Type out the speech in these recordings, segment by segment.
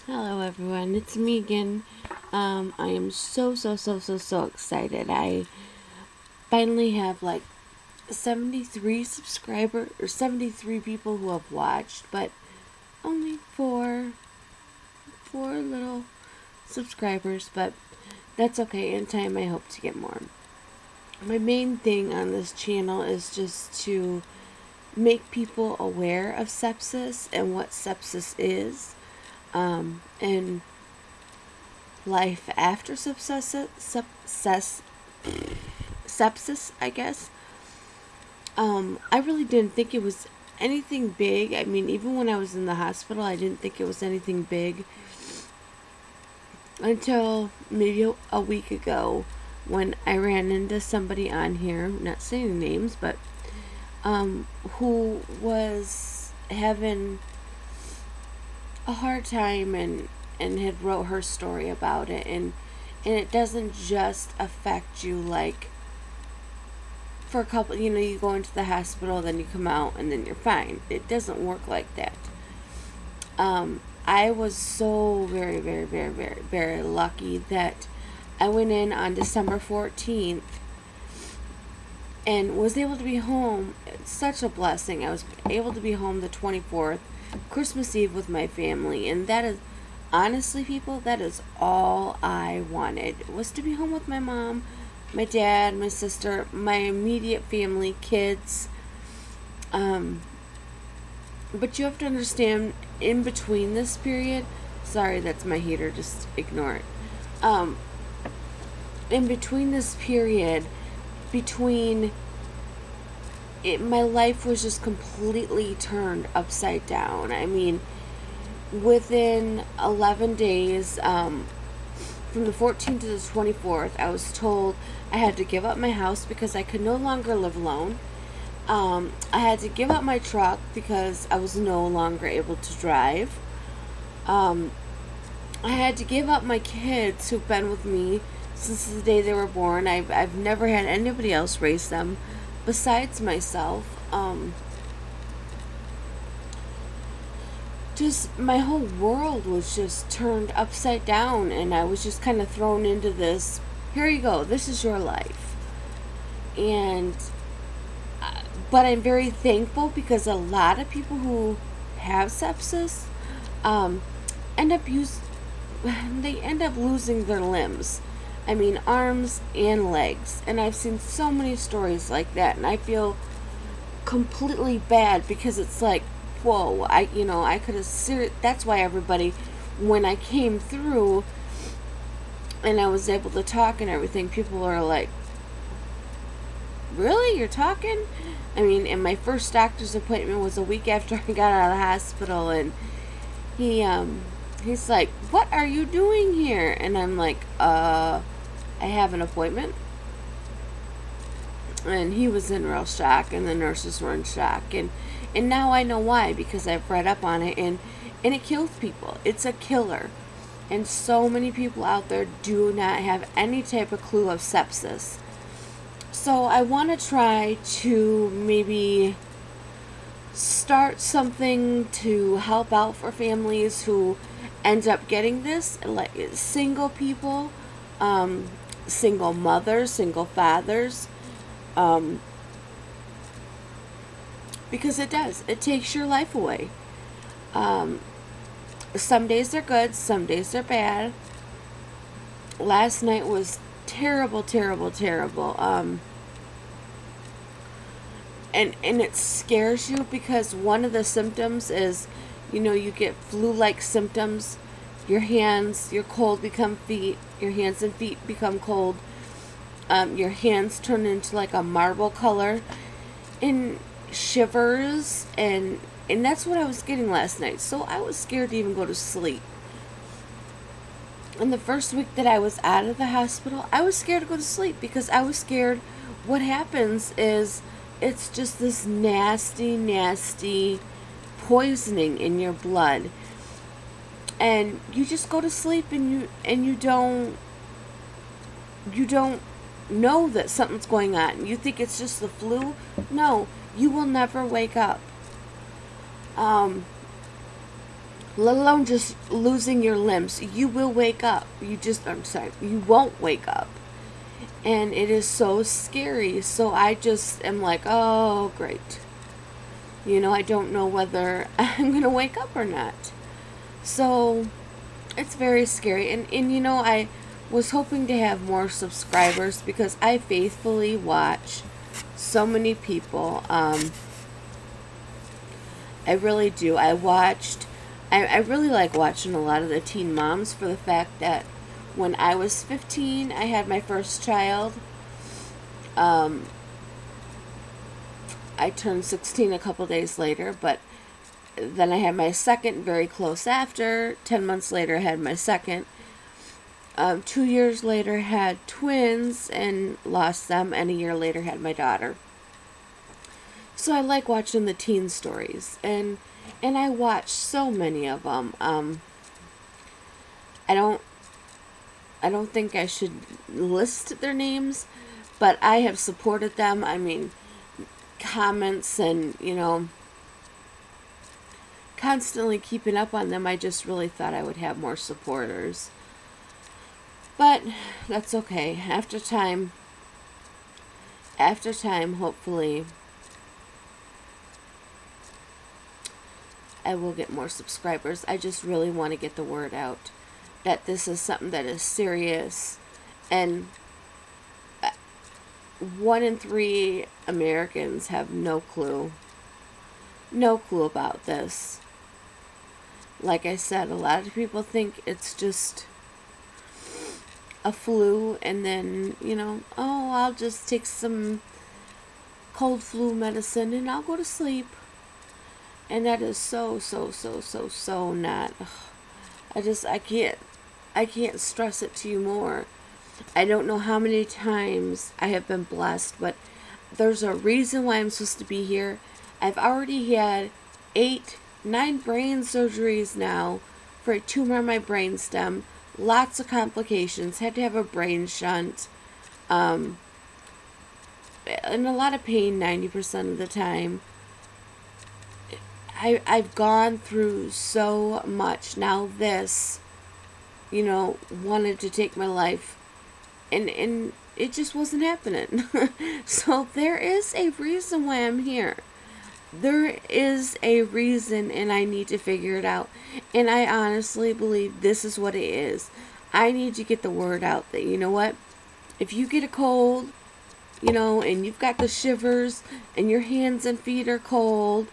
Hello everyone, it's me again. I am so excited. I finally have like 73 subscribers or 73 people who have watched, but only four little subscribers, but that's okay. In time I hope to get more. My main thing on this channel is just to make people aware of sepsis and what sepsis is. And life after sepsis, I guess. I really didn't think it was anything big. I mean, even when I was in the hospital, I didn't think it was anything big until maybe a week ago when I ran into somebody on here, not saying names, but who was having a hard time and had wrote her story about it, and it doesn't just affect you like for a couple, you go into the hospital, then you come out and then you're fine. It doesn't work like that. I was so very lucky that I went in on December 14th and was able to be home. It's such a blessing. I was able to be home the 24th, Christmas Eve, with my family, and that is, honestly, people, that is all I wanted, was to be home with my mom, my dad, my sister, my immediate family, kids. But you have to understand, in between this period, sorry, that's my heater, just ignore it. In between this period, between it, my life was just completely turned upside down. I mean, within 11 days, from the 14th to the 24th, I was told I had to give up my house because I could no longer live alone. I had to give up my truck because I was no longer able to drive. I had to give up my kids who've been with me since the day they were born. I've never had anybody else raise them besides myself. Just my whole world was just turned upside down, and I was just kind of thrown into this, here you go, this is your life. And but I'm very thankful because a lot of people who have sepsis end up losing their limbs. I mean, arms and legs. And I've seen so many stories like that, and I feel completely bad because it's like, whoa, I could have that's why everybody, when I came through and I was able to talk and everything, people are like, really, you're talking? I mean, and my first doctor's appointment was a week after I got out of the hospital, and he's like, what are you doing here? And I'm like, I have an appointment. And he was in real shock, and the nurses were in shock, and now I know why, because I've read up on it, and it kills people. It's a killer. And so many people out there do not have any type of clue of sepsis. So I want to try to maybe start something to help out for families who end up getting this, like single people, single mothers, single fathers, because it does. It takes your life away. Some days they're good, some days they're bad. Last night was terrible. And it scares you because one of the symptoms is, you get flu-like symptoms. Your hands, your cold become feet. Your hands and feet become cold. Your hands turn into like a marble color, and shivers, and that's what I was getting last night. So I was scared to even go to sleep. And the first week that I was out of the hospital, I was scared to go to sleep because I was scared what happens is it's just this nasty poisoning in your blood. And you just go to sleep, and you don't know that something's going on. You think it's just the flu. No, you will never wake up. let alone just losing your limbs. You will wake up. You won't wake up. And it is so scary. So I just am like, oh, great. I don't know whether I'm going to wake up or not. So it's very scary. And I was hoping to have more subscribers because I faithfully watch so many people. I really do. I really like watching a lot of the teen moms for the fact that when I was 15, I had my first child. I turned 16 a couple days later, but then I had my second very close after. 10 months later, I had my second. 2 years later, had twins and lost them, and a year later, had my daughter. So I like watching the teen stories, and I watch so many of them. I don't think I should list their names, but I have supported them. I mean, comments and, constantly keeping up on them. I just really thought I would have more supporters. But that's okay. After time, hopefully, I will get more subscribers. I just really want to get the word out that this is something that is serious, and 1 in 3 Americans have no clue about this. Like I said, a lot of people think it's just a flu, and then, oh, I'll just take some cold flu medicine and I'll go to sleep. And that is so not. I can't stress it to you more. I don't know how many times I have been blessed, but there's a reason why I'm supposed to be here. I've already had 9 brain surgeries now for a tumor on my brainstem. Lots of complications. Had to have a brain shunt. And a lot of pain 90% of the time. I've gone through so much. Now this, wanted to take my life, and it just wasn't happening. So there is a reason why I'm here. There is a reason, and I need to figure it out. And I honestly believe this is what it is. I need to get the word out that, what? If you get a cold, and you've got the shivers, and your hands and feet are cold,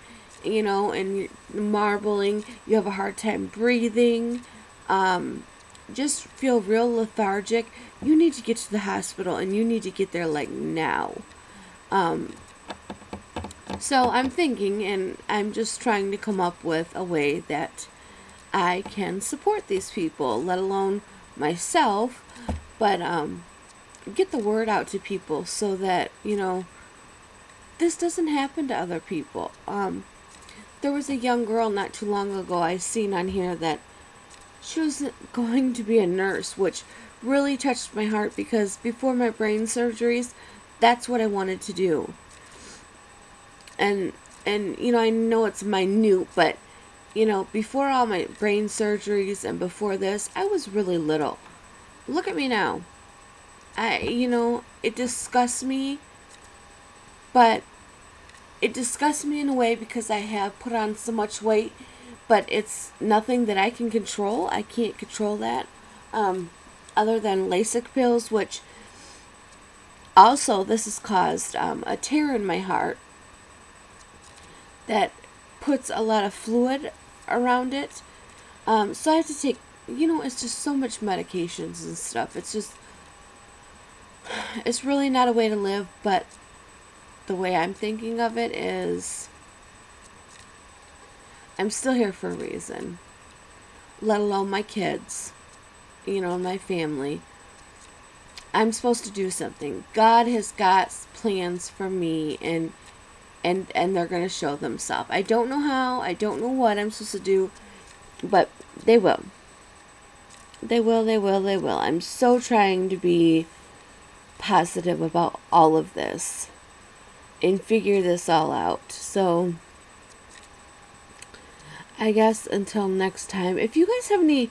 and you're marbling, you have a hard time breathing, just feel real lethargic, you need to get to the hospital, and you need to get there like now. So I'm thinking, and I'm just trying to come up with a way that I can support these people, let alone myself, but get the word out to people so that, this doesn't happen to other people. There was a young girl not too long ago I seen on here that she was going to be a nurse, which really touched my heart because before my brain surgeries, that's what I wanted to do. And I know it's minute, but before all my brain surgeries and before this, I was really little. Look at me now. It disgusts me, but it disgusts me in a way because I have put on so much weight, but it's nothing that I can control. I can't control that, other than LASIK pills, which also this has caused a tear in my heart that puts a lot of fluid around it. So I have to take, it's just so much medications and stuff. It's really not a way to live, but the way I'm thinking of it is I'm still here for a reason, let alone my kids, my family. I'm supposed to do something. God has got plans for me, and they're going to show themselves. I don't know how, I don't know what I'm supposed to do, but they will. They will. I'm so trying to be positive about all of this and figure this all out. So I guess until next time, if you guys have any,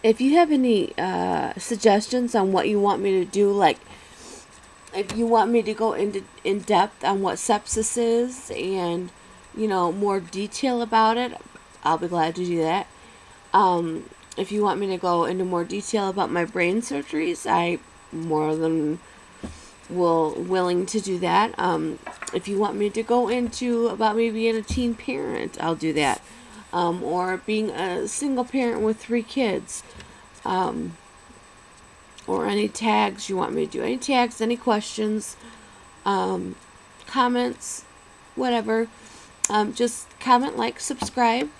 if you have any suggestions on what you want me to do, like if you want me to go in depth on what sepsis is and, you know, more detail about it, I'll be glad to do that. If you want me to go into more detail about my brain surgeries, I more than willing to do that. If you want me to go into about me being a teen parent, I'll do that. Or being a single parent with 3 kids. Or any tags you want me to do. Any tags, any questions, comments, whatever. Just comment, like, subscribe,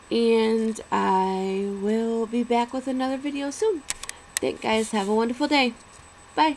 and I will be back with another video soon. Thanks, guys. Have a wonderful day. Bye.